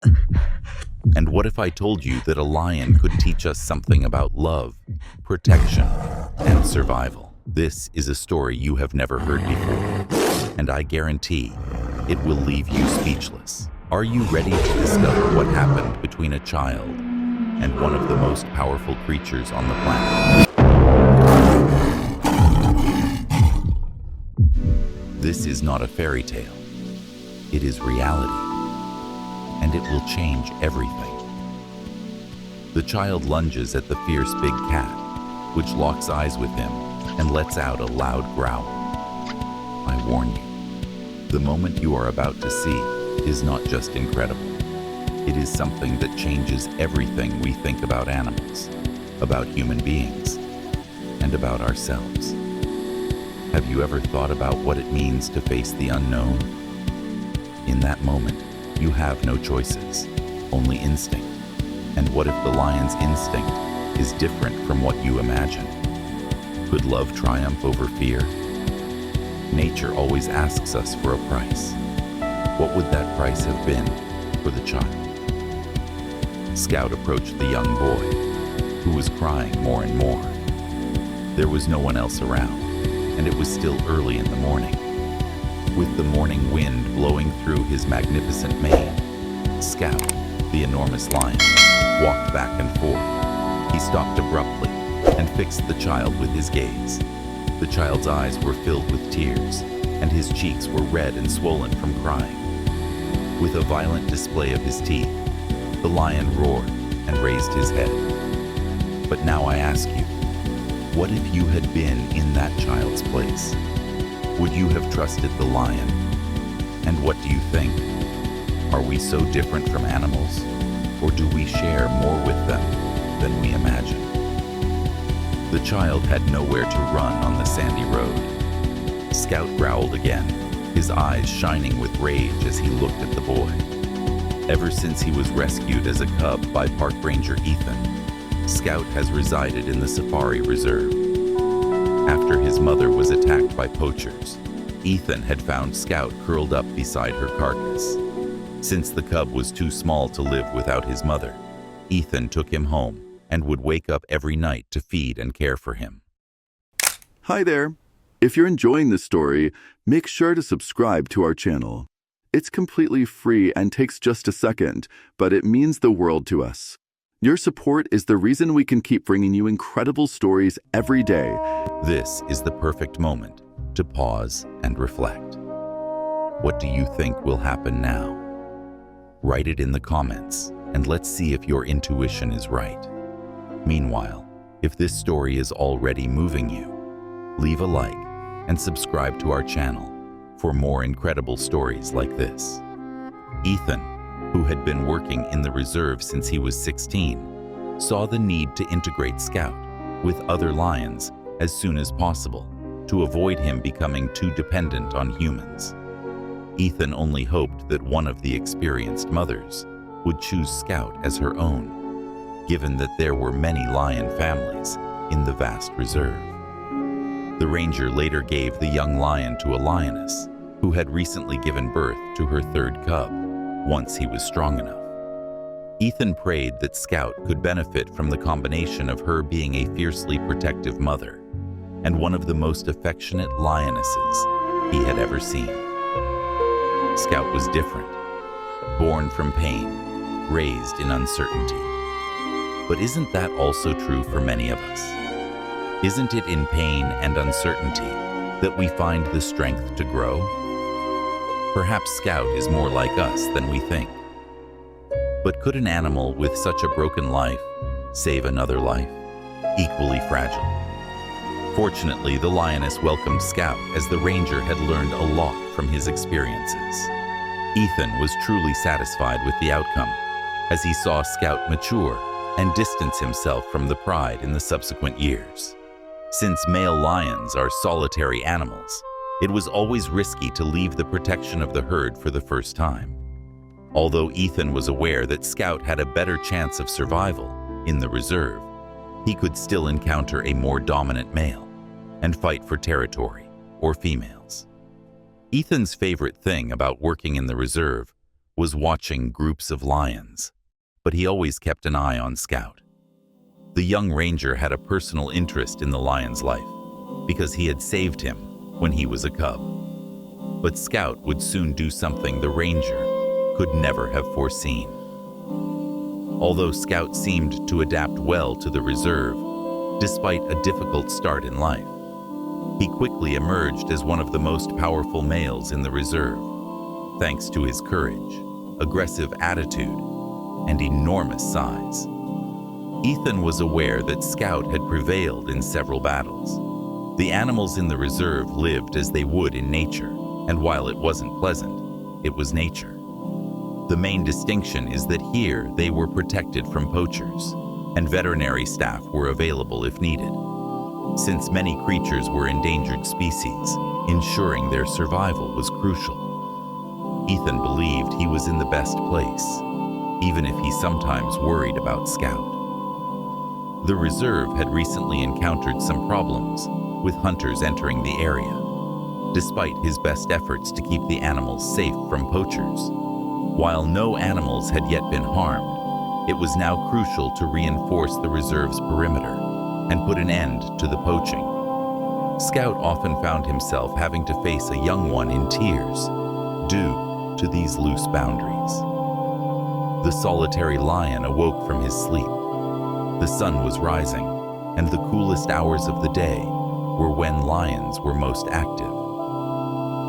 And what if I told you that a lion could teach us something about love, protection, and survival? This is a story you have never heard before, and I guarantee it will leave you speechless. Are you ready to discover what happened between a child and one of the most powerful creatures on the planet? This is not a fairy tale. It is reality, and it will change everything. The child lunges at the fierce big cat, which locks eyes with him and lets out a loud growl. I warn you, the moment you are about to see is not just incredible. It is something that changes everything we think about animals, about human beings, and about ourselves. Have you ever thought about what it means to face the unknown? In that moment, you have no choices, only instinct. And what if the lion's instinct is different from what you imagined? Could love triumph over fear? Nature always asks us for a price. What would that price have been for the child? Scout approached the young boy, who was crying more and more. There was no one else around, and it was still early in the morning. With the morning wind blowing through his magnificent mane, Scout, the enormous lion, walked back and forth. He stopped abruptly and fixed the child with his gaze. The child's eyes were filled with tears, and his cheeks were red and swollen from crying. With a violent display of his teeth, the lion roared and raised his head. But now I ask you, what if you had been in that child's place? Would you have trusted the lion? And what do you think? Are we so different from animals, or do we share more with them than we imagine? The child had nowhere to run on the sandy road. Scout growled again, his eyes shining with rage as he looked at the boy. Ever since he was rescued as a cub by Park Ranger Ethan, Scout has resided in the Safari Reserve. After his mother was attacked by poachers, Ethan had found Scout curled up beside her carcass. Since the cub was too small to live without his mother, Ethan took him home and would wake up every night to feed and care for him. Hi there. If you're enjoying this story, make sure to subscribe to our channel. It's completely free and takes just a second, but it means the world to us. Your support is the reason we can keep bringing you incredible stories every day. This is the perfect moment to pause and reflect. What do you think will happen now? Write it in the comments, and let's see if your intuition is right. Meanwhile, if this story is already moving you, leave a like and subscribe to our channel for more incredible stories like this. Ethan, who had been working in the reserve since he was 16, saw the need to integrate Scout with other lions as soon as possible to avoid him becoming too dependent on humans. Ethan only hoped that one of the experienced mothers would choose Scout as her own, given that there were many lion families in the vast reserve. The ranger later gave the young lion to a lioness who had recently given birth to her third cub once he was strong enough. Ethan prayed that Scout could benefit from the combination of her being a fiercely protective mother and one of the most affectionate lionesses he had ever seen. Scout was different, born from pain, raised in uncertainty. But isn't that also true for many of us? Isn't it in pain and uncertainty that we find the strength to grow? Perhaps Scout is more like us than we think. But could an animal with such a broken life save another life, equally fragile? Fortunately, the lioness welcomed Scout as the ranger had learned a lot from his experiences. Ethan was truly satisfied with the outcome as he saw Scout mature and distance himself from the pride in the subsequent years. Since male lions are solitary animals, it was always risky to leave the protection of the herd for the first time. Although Ethan was aware that Scout had a better chance of survival in the reserve, he could still encounter a more dominant male and fight for territory or females. Ethan's favorite thing about working in the reserve was watching groups of lions, but he always kept an eye on Scout. The young ranger had a personal interest in the lion's life because he had saved him when he was a cub. But Scout would soon do something the ranger could never have foreseen. Although Scout seemed to adapt well to the reserve, despite a difficult start in life, he quickly emerged as one of the most powerful males in the reserve, thanks to his courage, aggressive attitude, and enormous size. Ethan was aware that Scout had prevailed in several battles. The animals in the reserve lived as they would in nature, and while it wasn't pleasant, it was nature. The main distinction is that here they were protected from poachers, and veterinary staff were available if needed. Since many creatures were endangered species, ensuring their survival was crucial. Ethan believed he was in the best place, even if he sometimes worried about Scout. The reserve had recently encountered some problems with hunters entering the area. Despite his best efforts to keep the animals safe from poachers, while no animals had yet been harmed, it was now crucial to reinforce the reserve's perimeter and put an end to the poaching. Scout often found himself having to face a young one in tears due to these loose boundaries. The solitary lion awoke from his sleep. The sun was rising, and the coolest hours of the day were when lions were most active.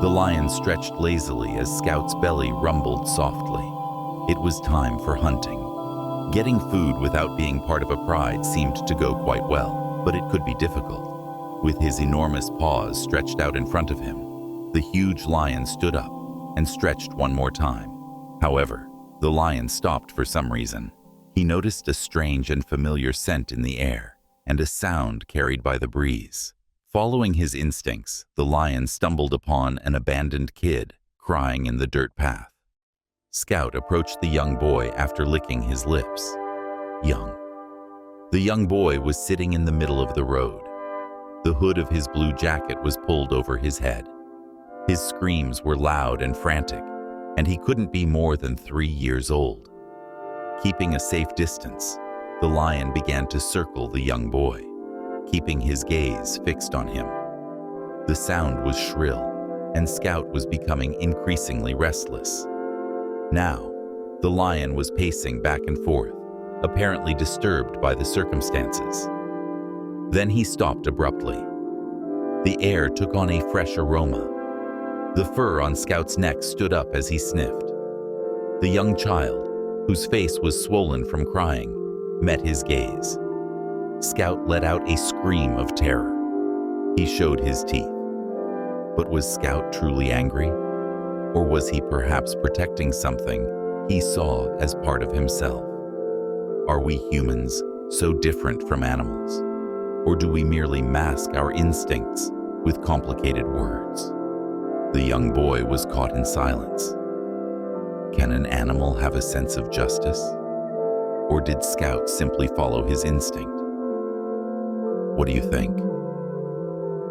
The lion stretched lazily as Scout's belly rumbled softly. It was time for hunting. Getting food without being part of a pride seemed to go quite well, but it could be difficult. With his enormous paws stretched out in front of him, the huge lion stood up and stretched one more time. However, the lion stopped for some reason. He noticed a strange and familiar scent in the air and a sound carried by the breeze. Following his instincts, the lion stumbled upon an abandoned kid crying in the dirt path. Scout approached the young boy after licking his lips. The young boy was sitting in the middle of the road. The hood of his blue jacket was pulled over his head. His screams were loud and frantic, and he couldn't be more than 3 years old. Keeping a safe distance, the lion began to circle the young boy, keeping his gaze fixed on him. The sound was shrill, and Scout was becoming increasingly restless. Now, the lion was pacing back and forth, apparently disturbed by the circumstances. Then he stopped abruptly. The air took on a fresh aroma. The fur on Scout's neck stood up as he sniffed. The young child, whose face was swollen from crying, met his gaze. Scout let out a scream of terror. He showed his teeth. But was Scout truly angry? Or was he perhaps protecting something he saw as part of himself? Are we humans so different from animals? Or do we merely mask our instincts with complicated words? The young boy was caught in silence. Can an animal have a sense of justice? Or did Scout simply follow his instinct? What do you think?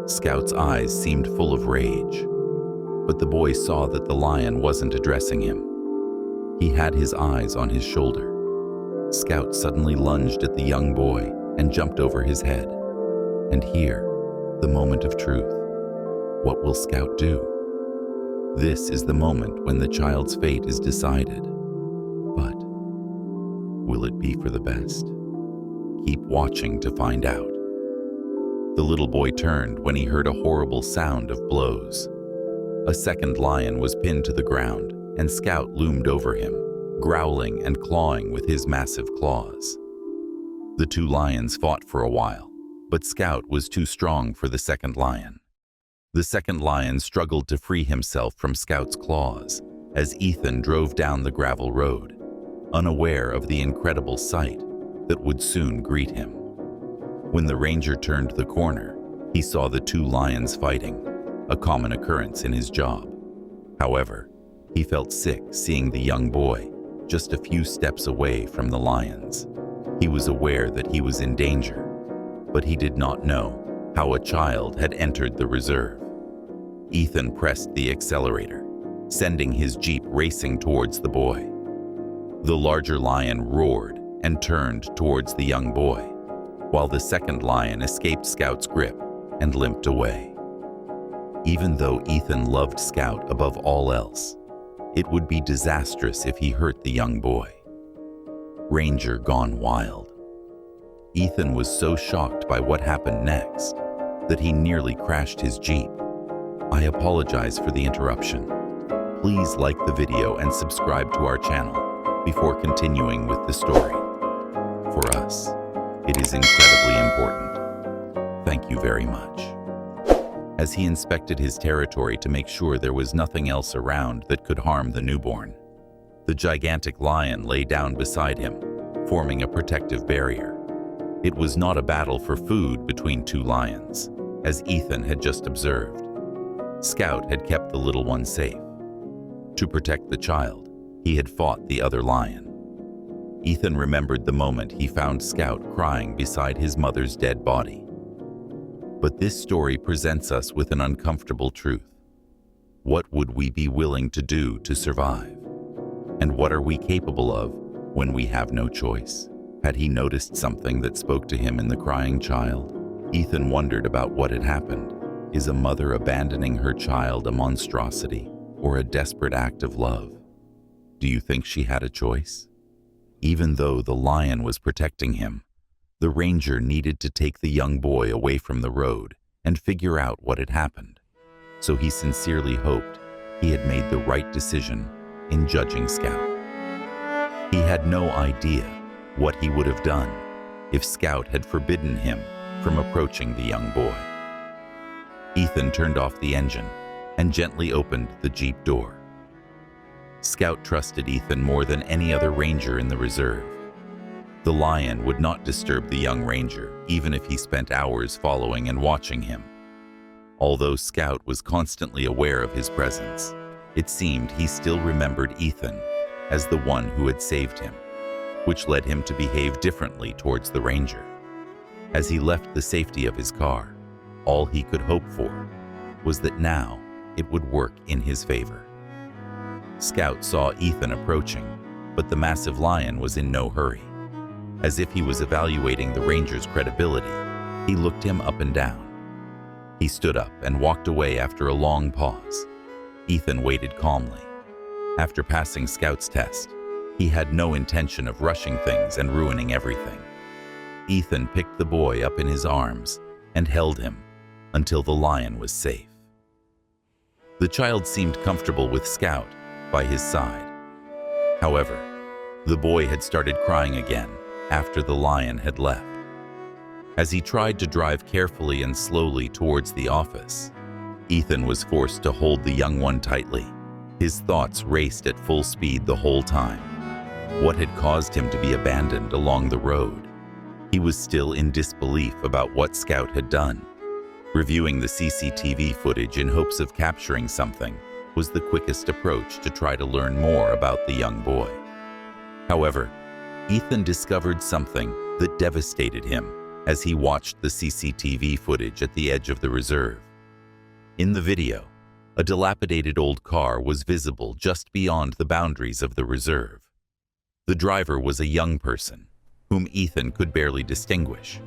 Scout's eyes seemed full of rage, but the boy saw that the lion wasn't addressing him. He had his eyes on his shoulder. Scout suddenly lunged at the young boy and jumped over his head. And here, the moment of truth. What will Scout do? This is the moment when the child's fate is decided. But will it be for the best? Keep watching to find out. The little boy turned when he heard a horrible sound of blows. A second lion was pinned to the ground, and Scout loomed over him, growling and clawing with his massive claws. The two lions fought for a while, but Scout was too strong for the second lion. The second lion struggled to free himself from Scout's claws as Ethan drove down the gravel road, unaware of the incredible sight that would soon greet him. When the ranger turned the corner, he saw the two lions fighting, a common occurrence in his job. However, he felt sick seeing the young boy just a few steps away from the lions. He was aware that he was in danger, but he did not know how a child had entered the reserve. Ethan pressed the accelerator, sending his jeep racing towards the boy. The larger lion roared and turned towards the young boy, while the second lion escaped Scout's grip and limped away. Even though Ethan loved Scout above all else, it would be disastrous if he hurt the young boy. Ranger gone wild. Ethan was so shocked by what happened next that he nearly crashed his jeep. I apologize for the interruption. Please like the video and subscribe to our channel before continuing with the story. For us, it is incredibly important. Thank you very much. As he inspected his territory to make sure there was nothing else around that could harm the newborn, the gigantic lion lay down beside him, forming a protective barrier. It was not a battle for food between two lions, as Ethan had just observed. Scout had kept the little one safe. To protect the child, he had fought the other lion. Ethan remembered the moment he found Scout crying beside his mother's dead body. But this story presents us with an uncomfortable truth. What would we be willing to do to survive? And what are we capable of when we have no choice? Had he noticed something that spoke to him in the crying child? Ethan wondered about what had happened. Is a mother abandoning her child a monstrosity or a desperate act of love? Do you think she had a choice? Even though the lion was protecting him, the ranger needed to take the young boy away from the road and figure out what had happened. So he sincerely hoped he had made the right decision in judging Scout. He had no idea what he would have done if Scout had forbidden him from approaching the young boy. Ethan turned off the engine and gently opened the jeep door. Scout trusted Ethan more than any other ranger in the reserve. The lion would not disturb the young ranger, even if he spent hours following and watching him. Although Scout was constantly aware of his presence, it seemed he still remembered Ethan as the one who had saved him, which led him to behave differently towards the ranger. As he left the safety of his car, all he could hope for was that now it would work in his favor. Scout saw Ethan approaching, but the massive lion was in no hurry. As if he was evaluating the ranger's credibility, he looked him up and down. He stood up and walked away after a long pause. Ethan waited calmly. After passing Scout's test, he had no intention of rushing things and ruining everything. Ethan picked the boy up in his arms and held him until the lion was safe. The child seemed comfortable with Scout by his side. However, the boy had started crying again after the lion had left. As he tried to drive carefully and slowly towards the office, Ethan was forced to hold the young one tightly. His thoughts raced at full speed the whole time. What had caused him to be abandoned along the road? He was still in disbelief about what Scout had done. Reviewing the CCTV footage in hopes of capturing something was the quickest approach to try to learn more about the young boy. However, Ethan discovered something that devastated him as he watched the CCTV footage at the edge of the reserve. In the video, a dilapidated old car was visible just beyond the boundaries of the reserve. The driver was a young person, whom Ethan could barely distinguish.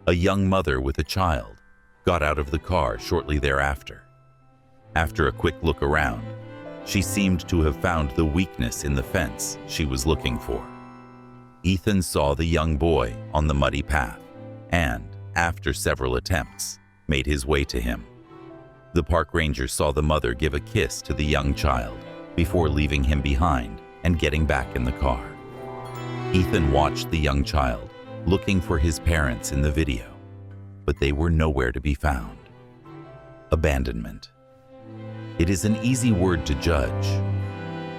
A young mother with a child got out of the car shortly thereafter. After a quick look around, she seemed to have found the weakness in the fence she was looking for. Ethan saw the young boy on the muddy path and, after several attempts, made his way to him. The park ranger saw the mother give a kiss to the young child before leaving him behind and getting back in the car. Ethan watched the young child looking for his parents in the video, but they were nowhere to be found. Abandonment. It is an easy word to judge,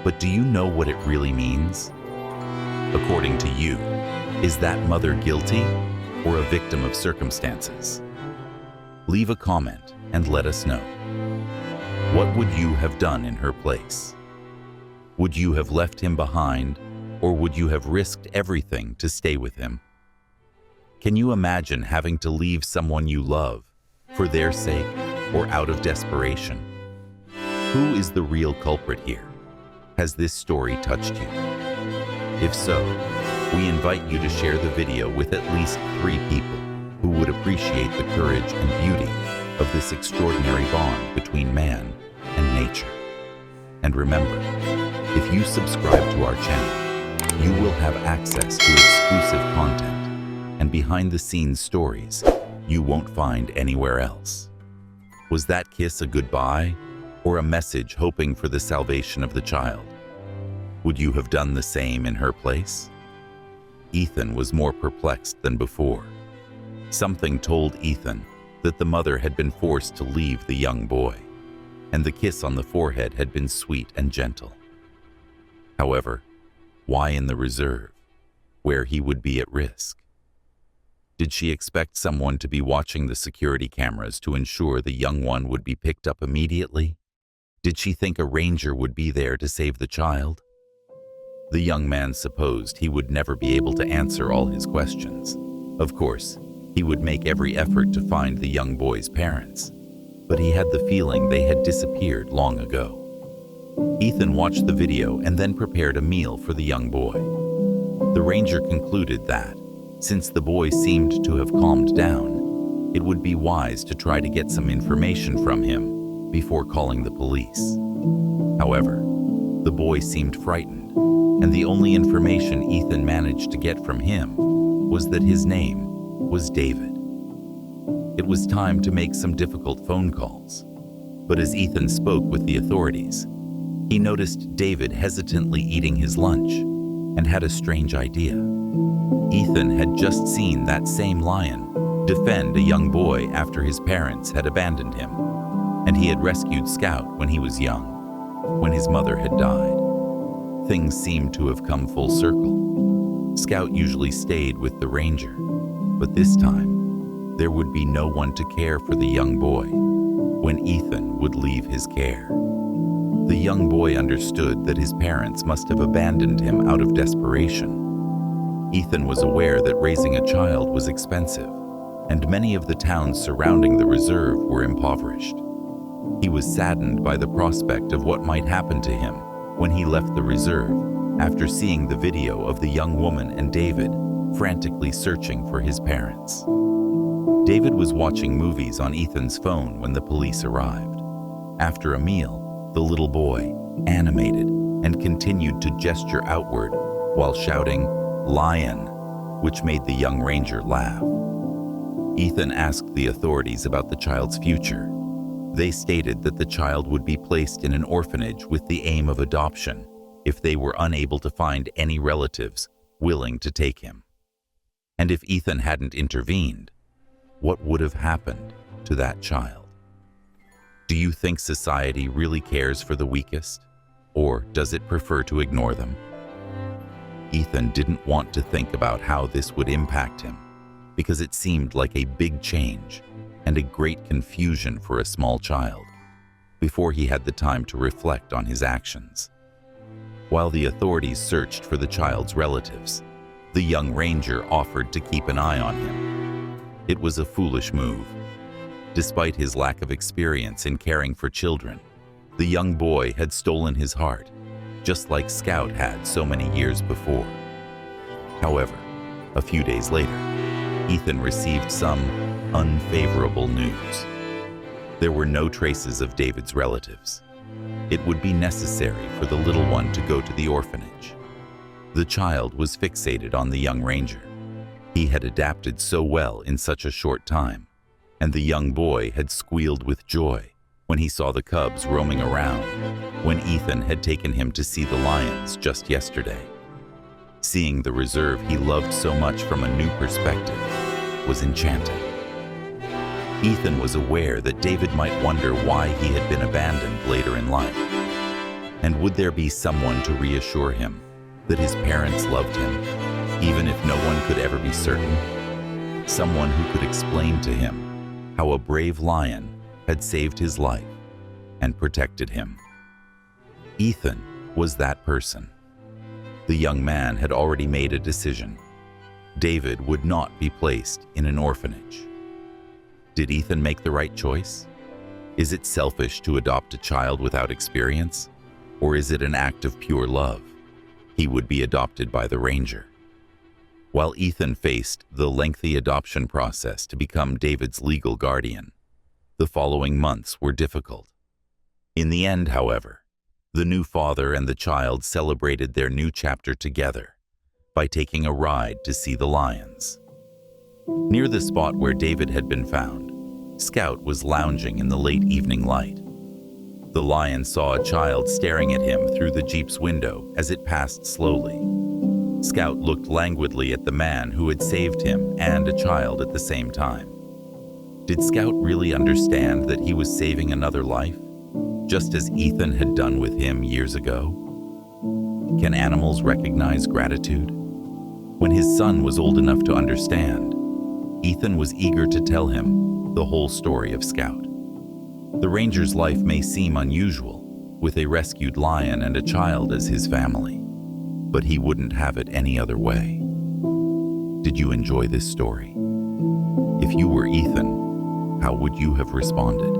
but do you know what it really means? According to you, is that mother guilty or a victim of circumstances? Leave a comment and let us know. What would you have done in her place? Would you have left him behind, or would you have risked everything to stay with him? Can you imagine having to leave someone you love for their sake or out of desperation? Who is the real culprit here? Has this story touched you? If so, we invite you to share the video with at least 3 people who would appreciate the courage and beauty of this extraordinary bond between man and nature. And remember, if you subscribe to our channel, you will have access to exclusive content and behind-the-scenes stories you won't find anywhere else. Was that kiss a goodbye or a message hoping for the salvation of the child? Would you have done the same in her place? Ethan was more perplexed than before. Something told Ethan that the mother had been forced to leave the young boy, and the kiss on the forehead had been sweet and gentle. However, why in the reserve, where he would be at risk? Did she expect someone to be watching the security cameras to ensure the young one would be picked up immediately? Did she think a ranger would be there to save the child? The young man supposed he would never be able to answer all his questions. Of course, he would make every effort to find the young boy's parents, but he had the feeling they had disappeared long ago. Ethan watched the video and then prepared a meal for the young boy. The ranger concluded that, since the boy seemed to have calmed down, it would be wise to try to get some information from him before calling the police. However, the boy seemed frightened, and the only information Ethan managed to get from him was that his name was David. It was time to make some difficult phone calls, but as Ethan spoke with the authorities, he noticed David hesitantly eating his lunch and had a strange idea. Ethan had just seen that same lion defend a young boy after his parents had abandoned him, and he had rescued Scout when he was young, when his mother had died. Things seemed to have come full circle. Scout usually stayed with the ranger, but this time, there would be no one to care for the young boy when Ethan would leave his care. The young boy understood that his parents must have abandoned him out of desperation. Ethan was aware that raising a child was expensive, and many of the towns surrounding the reserve were impoverished. He was saddened by the prospect of what might happen to him when he left the reserve after seeing the video of the young woman and David frantically searching for his parents. David was watching movies on Ethan's phone when the police arrived. After a meal, the little boy, animated, and continued to gesture outward while shouting, "Lion," which made the young ranger laugh. Ethan asked the authorities about the child's future. They stated that the child would be placed in an orphanage with the aim of adoption if they were unable to find any relatives willing to take him. And if Ethan hadn't intervened, what would have happened to that child? Do you think society really cares for the weakest, or does it prefer to ignore them? Ethan didn't want to think about how this would impact him, because it seemed like a big change and a great confusion for a small child, before he had the time to reflect on his actions. While the authorities searched for the child's relatives, the young ranger offered to keep an eye on him. It was a foolish move. Despite his lack of experience in caring for children, the young boy had stolen his heart, just like Scout had so many years before. However, a few days later, Ethan received some unfavorable news. There were no traces of David's relatives. It would be necessary for the little one to go to the orphanage. The child was fixated on the young ranger. He had adapted so well in such a short time, and the young boy had squealed with joy when he saw the cubs roaming around, when Ethan had taken him to see the lions just yesterday. Seeing the reserve he loved so much from a new perspective was enchanting. Ethan was aware that David might wonder why he had been abandoned later in life. And would there be someone to reassure him that his parents loved him, even if no one could ever be certain? Someone who could explain to him how a brave lion had saved his life and protected him. Ethan was that person. The young man had already made a decision. David would not be placed in an orphanage. Did Ethan make the right choice? Is it selfish to adopt a child without experience? Or is it an act of pure love? He would be adopted by the ranger. While Ethan faced the lengthy adoption process to become David's legal guardian, the following months were difficult. In the end, however, the new father and the child celebrated their new chapter together by taking a ride to see the lions. Near the spot where David had been found, Scout was lounging in the late evening light. The lion saw a child staring at him through the Jeep's window as it passed slowly. Scout looked languidly at the man who had saved him and a child at the same time. Did Scout really understand that he was saving another life, just as Ethan had done with him years ago? Can animals recognize gratitude? When his son was old enough to understand, Ethan was eager to tell him the whole story of Scout. The ranger's life may seem unusual, with a rescued lion and a child as his family, but he wouldn't have it any other way. Did you enjoy this story? If you were Ethan, how would you have responded?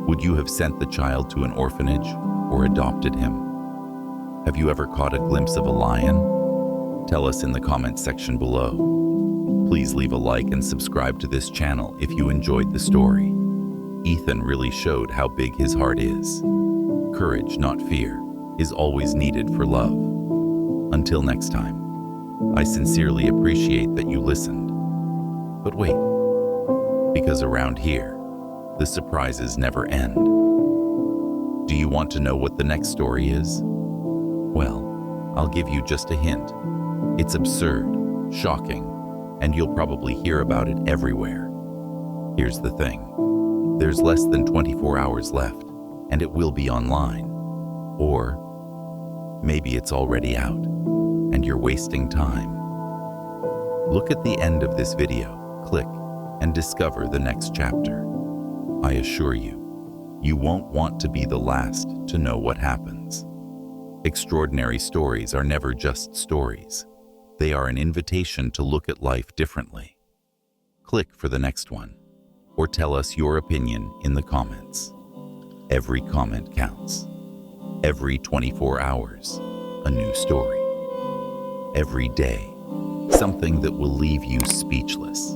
Would you have sent the child to an orphanage or adopted him? Have you ever caught a glimpse of a lion? Tell us in the comments section below. Please leave a like and subscribe to this channel if you enjoyed the story. Ethan really showed how big his heart is. Courage, not fear, is always needed for love. Until next time, I sincerely appreciate that you listened. But wait, because around here, the surprises never end. Do you want to know what the next story is? Well, I'll give you just a hint. It's absurd, shocking, and you'll probably hear about it everywhere. Here's the thing. There's less than 24 hours left, and it will be online. Or maybe it's already out, and you're wasting time. Look at the end of this video, click, and discover the next chapter. I assure you, you won't want to be the last to know what happens. Extraordinary stories are never just stories. They are an invitation to look at life differently. Click for the next one, or tell us your opinion in the comments. Every comment counts. Every 24 hours, a new story. Every day, something that will leave you speechless.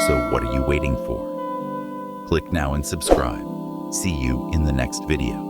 So what are you waiting for? Click now and subscribe. See you in the next video.